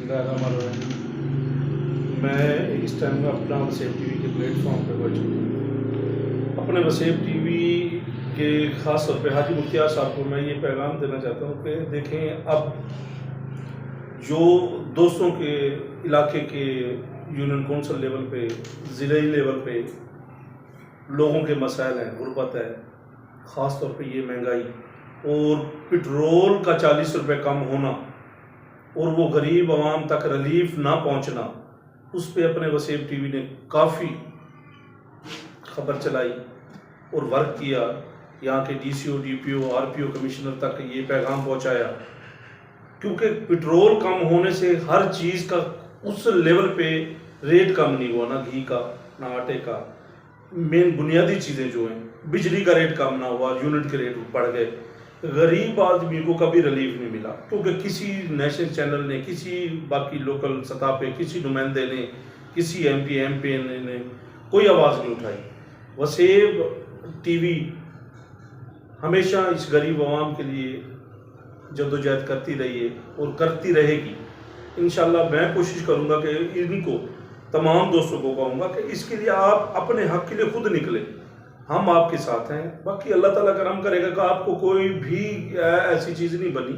बिस्मिल्लाहिर्रहमानिर्रहीम। मैं इस टाइम में अपना वसेब टीवी के प्लेटफॉर्म पे मौजूद हूँ। अपने वसेब टीवी के ख़ास तौर पे हाजी मुख्तियार साहब को मैं ये पैगाम देना चाहता हूँ कि देखें, अब जो दोस्तों के इलाके के यूनियन कौंसिल लेवल पे, ज़िले लेवल पे लोगों के मसाइल हैं, गुर्बत है, ख़ास तौर पे ये महंगाई और पेट्रोल का 40 रुपये कम होना और वो गरीब आवाम तक रिलीफ ना पहुंचना, उस पे अपने वसेब टीवी ने काफ़ी खबर चलाई और वर्क किया। यहाँ के डीसीओ, डीपीओ, आरपीओ, कमिश्नर तक ये पैगाम पहुंचाया, क्योंकि पेट्रोल कम होने से हर चीज़ का उस लेवल पे रेट कम नहीं हुआ, ना घी का ना आटे का, मेन बुनियादी चीज़ें जो हैं, बिजली का रेट कम ना हुआ, यूनिट के रेट बढ़ गए। गरीब आदमी को कभी रिलीफ नहीं मिला, क्योंकि किसी नेशनल चैनल ने, किसी बाकी लोकल सतह पे किसी नुमाइंदे ने, किसी एमपी एमपी ने कोई आवाज़ नहीं उठाई। वसेब टीवी हमेशा इस गरीब आवाम के लिए जद्दोजहद करती रही है और करती रहेगी। इंशाल्लाह मैं कोशिश करूँगा कि इनको तमाम दोस्तों को कहूँगा कि इसके लिए आप अपने हक़ के लिए खुद निकले, हम आपके साथ हैं। बाकी अल्लाह ताला करम करेगा कि आपको कोई भी ऐसी चीज़ नहीं बनी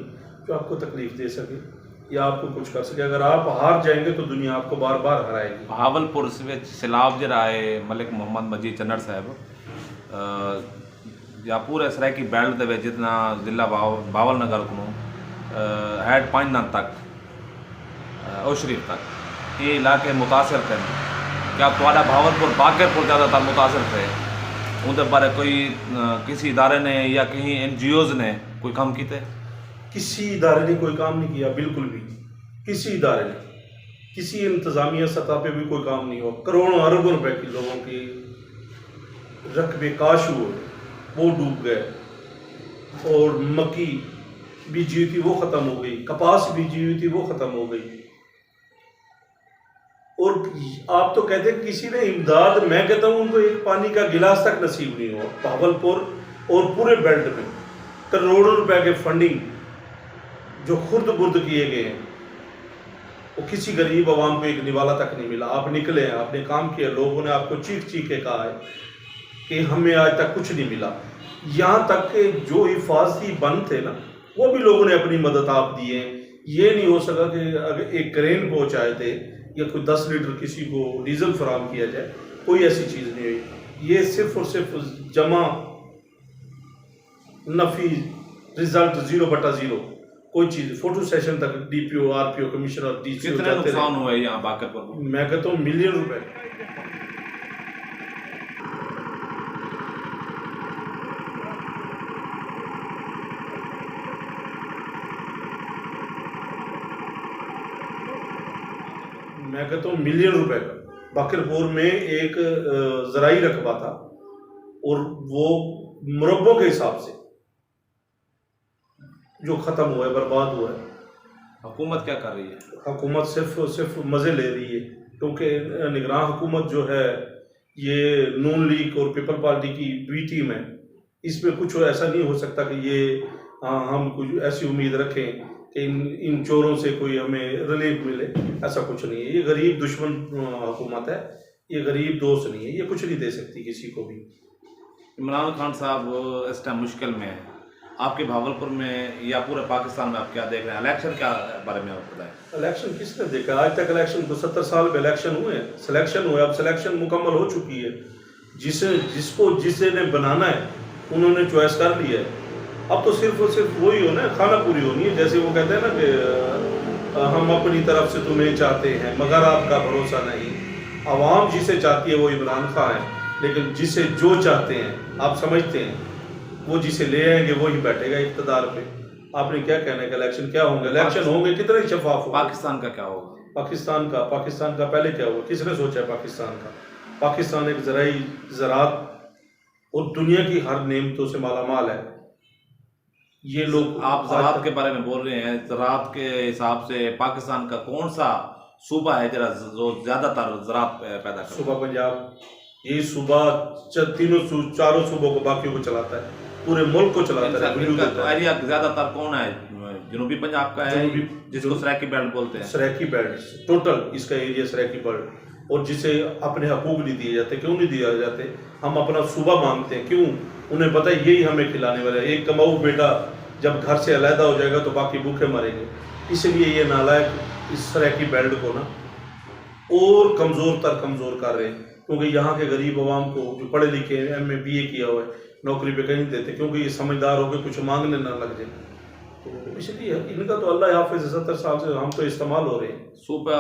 जो आपको तकलीफ़ दे सके या आपको कुछ कर सके। अगर आप हार जाएंगे तो दुनिया आपको बार बार हराएगी। बहावलपुर सैलाब जरा है मलिक मोहम्मद मजीद चन्नड़ साहब या पूरे सराइकी बेल्ट दे विच जितना जिला बावल नगर को हैड 5 दिन तक और शरीफ तक ये इलाके मुतासर थे। क्या तुम्हारा बहावलपुर बागरपुर ज़्यादातर मुतासर थे? उनके बारे कोई किसी इदारे ने या कहीं NGOs ने कोई काम किए? किसी इदारे ने कोई काम नहीं किया, बिल्कुल भी किसी इदारे ने, किसी इंतज़ामिया सतह पे भी कोई काम नहीं हुआ। करोड़ों अरबों रुपए के लोगों की रकबे काश हुए, वो डूब गए। और मक्की बीजी हुई थी वो ख़त्म हो गई, कपास बीजी हुई थी वो ख़त्म हो गई। और आप तो कहते हैं किसी ने इमदाद, मैं कहता हूँ उनको एक पानी का गिलास तक नसीब नहीं हुआ। बहावलपुर और पूरे बेल्ट में करोड़ों रुपए के फंडिंग जो खुर्द बुर्द किए गए हैं, वो किसी गरीब आवाम को एक निवाला तक नहीं मिला। आप निकले हैं, आपने काम किया, लोगों ने आपको चीख चीख के कहा है कि हमें आज तक कुछ नहीं मिला। यहाँ तक कि जो हिफाजती बंद थे ना, वो भी लोगों ने अपनी मदद आप दी है। ये नहीं हो सका कि अगर एक क्रेन पहुँचाए थे या कोई 10 लीटर किसी को डीजल फराम किया जाए, कोई ऐसी चीज़ नहीं हुई। ये सिर्फ और सिर्फ जमा नफ़ी रिजल्ट 0/0 कोई चीज़। फोटो सेशन तक डीपीओ, आरपीओ, कमिश्नर, डीसीओ कितने नुकसान हुए यहाँ बागरपुर? मैं कहता हूँ मिलियन रुपए। मैं कहता हूँ मिलियन रुपए का। बाकरपुर में एक ज़राई रकबा था और वो मुरब्बों के हिसाब से जो ख़त्म हुआ है, बर्बाद हुआ है। हुकूमत क्या कर रही है? हुकूमत सिर्फ मज़े ले रही है, क्योंकि निगरान हुकूमत जो है ये नून लीग और पीपल पार्टी की बी टीम है। इसमें कुछ ऐसा नहीं हो सकता कि ये हम कुछ ऐसी उम्मीद रखें कि इन चोरों से कोई हमें रिलीफ मिले। ऐसा कुछ नहीं है। ये गरीब दुश्मन हुकूमत है, ये गरीब दोस्त नहीं है, ये कुछ नहीं दे सकती किसी को भी। इमरान खान साहब इस टाइम मुश्किल में है। आपके भावलपुर में या पूरे पाकिस्तान में आप क्या देख रहे हैं? इलेक्शन क्या बारे में आप बताएं। इलेक्शन किसने देखा? आज तक इलेक्शन तो 70 साल में इलेक्शन हुए हैं, सिलेक्शन हुए। अब सिलेक्शन मुकम्मल हो चुकी है। जिसे ने बनाना है उन्होंने चॉइस कर लिया है। अब तो सिर्फ और सिर्फ वही हो ना, खाना पूरी होनी है। जैसे वो कहते हैं ना कि हम अपनी तरफ से तुम्हें चाहते हैं मगर आपका भरोसा नहीं। आवाम जिसे चाहती है वो इमरान खान है, लेकिन जिसे जो चाहते हैं आप समझते हैं वो जिसे ले आएंगे वही बैठेगा इक़्तिदार पे। आपने क्या कहना है कि इलेक्शन क्या होंगे? इलेक्शन होंगे कितने शफाफ होंगे? पाकिस्तान का क्या होगा? पाकिस्तान का पहले क्या होगा? किसने सोचा है पाकिस्तान का? पाकिस्तान एक ज़रात और दुनिया की हर नेमतों से मालामाल है। ये लोग, आप ज़रात के बारे में बोल रहे हैं, ज़रात के हिसाब से पाकिस्तान का कौन सा सूबा है जरा जो ज़्यादातर ज़रात पैदा करता है? सूबा पंजाब। यही सूबा चारों सूबों को, बाकियों को चलाता है, पूरे मुल्क को चलाता है। एरिया ज़्यादातर कौन है जनूबी पंजाब का है, जिसको सराकी बेल्ट बोलते हैं। सराकी बेल्ट टोटल इसका एरिया सराकी बेल्ट, और जिसे अपने हकूक नहीं दिए जाते। क्यों नहीं दिए जाते? हम अपना सूबा मांगते हैं, क्यों? उन्हें पता है यही हमें खिलाने वाला है। एक कमाऊ बेटा जब घर से अलहदा हो जाएगा तो बाकी भूखे मरेंगे। इसलिए ये नालायक इस सराकी बेल्ट को ना और कमज़ोर कर रहे हैं, क्योंकि यहाँ के गरीब आवाम को जो पढ़े लिखे MA BA किया हुआ है नौकरी पे कहीं नहीं देते, क्योंकि ये समझदार होकर कुछ मांगने ना लग जाए। तो इसलिए इनका तो अल्लाह हाफिज़ 70 साल से हम तो इस्तेमाल हो रहे हैं। सूबा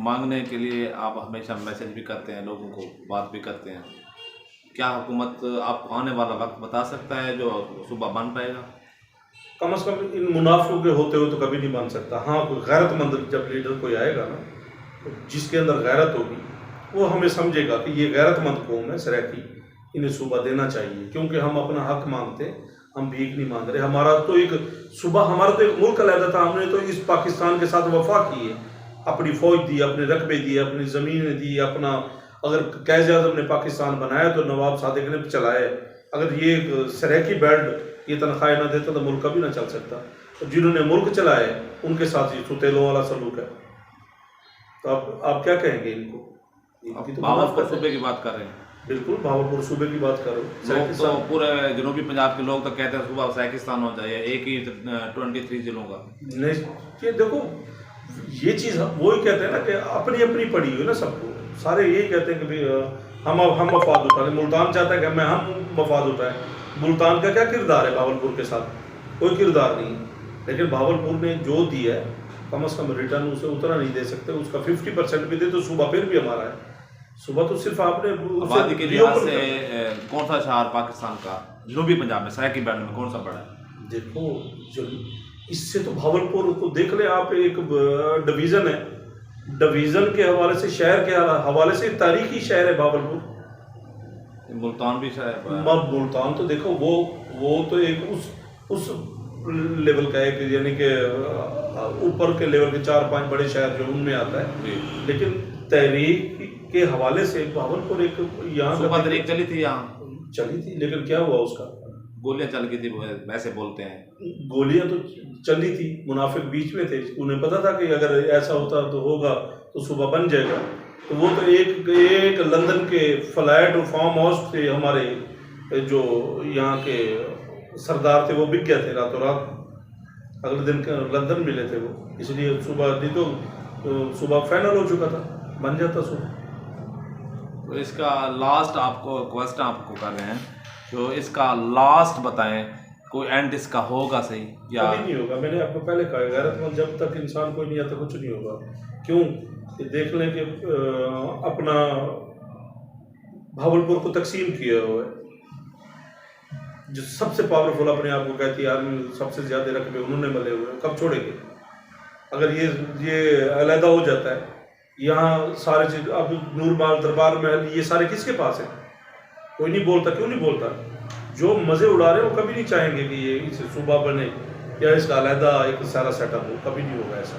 मांगने के लिए आप हमेशा मैसेज भी करते हैं, लोगों को बात भी करते हैं। क्या हुकूमत आपको आने वाला वक्त बता सकता है जो सूबा बन पाएगा? कम से कम इन मुनाफों के होते हुए तो कभी नहीं बन सकता। हाँ, कोई गैरतमंद जब लीडर कोई आएगा ना, तो जिसके अंदर गैरत होगी वो हमें समझेगा कि ये गैरतमंद कौम है सराकी, इन्हें सूबा देना चाहिए। क्योंकि हम अपना हक मांगते हैं, हम भीख नहीं मांग रहे। हमारा तो एक मुल्क अलहदा था, हमने तो इस पाकिस्तान के साथ वफा की है, अपनी फ़ौज दी, अपने रकबे दिए, अपनी ज़मीनें दी, अपना अगर कैज़ आज़म ने पाकिस्तान बनाया तो नवाब सादिक ने चलाया। अगर ये सराकी बेल्ट ये तनख्वाह ना देता तो मुल्क कभी ना चल सकता। तो जिन्होंने मुल्क चलाया उनके साथ ये सुतेलों वाला सलूक है। तो आप क्या कहेंगे इनको? इनकी तो भावलपुर सूबे की बात कर रहे हैं। बिल्कुल, भावलपुर सूबे की बात करो। लोग तो पूरे जनूबी पंजाब के लोग तो कहते हैं सूबा सराकिस्तान हो जाए, एक ही 23 जिलों का। नहीं, ये देखो ये चीज़ वही कहते हैं ना कि अपनी अपनी पड़ी हुई ना सबको। सारे यही कहते हैं कि भाई हम मफाद उठाएं। मुल्तान चाहता है कि हम मफाद उठाएं। मुल्तान का क्या किरदार है भावलपुर के साथ? कोई किरदार नहीं है। लेकिन भावलपुर ने जो दिया है कम से कम रिटर्न उसे उतना नहीं दे सकते। उसका 50% भी दे तो सूबा फिर भी हमारा है। सूबा तो सिर्फ आपने आबादी के लिहाज से कौन सा शहर पाकिस्तान का जनूबी पंजाब में सराकी बेल्ट में कौन सा बड़ा है? देखो, जो इससे तो भावलपुर को देख ले आप, एक डिवीज़न है। डिवीज़न के हवाले से, शहर के हवाले से तारीखी शहर है भावलपुर। मुल्तान भी शहर, मुल्तान तो देखो वो तो एक उस लेवल का है कि यानी कि ऊपर के लेवल के 4-5 बड़े शहर जो उनमें आता है। लेकिन तहरीक के हवाले से भावलपुर एक यहाँ तहरीक चली थी, यहाँ चली थी, लेकिन क्या हुआ उसका? गोलियां चल गई थी, वैसे बोलते हैं। गोलियां तो चली थी, मुनाफिक बीच में थे, उन्हें पता था कि अगर ऐसा होता तो होगा तो सुबह बन जाएगा। तो वो तो एक लंदन के फ्लैट और फार्म हाउस थे हमारे, जो यहाँ के सरदार थे, वो बिक गए थे रातों रात। अगले दिन लंदन मिले थे वो, इसलिए सुबह नहीं तो सुबह फाइनल हो चुका था, बन जाता सुबह। तो इसका लास्ट आपको क्वेश्चन आपको कर रहे हैं, तो इसका लास्ट बताएं, कोई एंड इसका होगा सही या कभी नहीं होगा? मैंने आपको पहले कहा, गैरतमंद जब तक इंसान कोई नहीं आता कुछ नहीं होगा। क्यों? कि देख लें कि अपना भावलपुर को तकसीम किया हुआ है। जो सबसे पावरफुल अपने आप को कहती है आर्मी, सबसे ज़्यादा रकबे उन्होंने मले हुए हैं, कब छोड़ेंगे? अगर ये अलहदा हो जाता है, यहाँ सारे चीज अब नूरमहल, दरबार महल, ये सारे किसके पास हैं? कोई नहीं बोलता। क्यों नहीं बोलता? जो मज़े उड़ा रहे हैं वो कभी नहीं चाहेंगे कि ये इस सूबा बने या इसका अलहदा एक सारा सेटअप हो, कभी नहीं होगा ऐसा।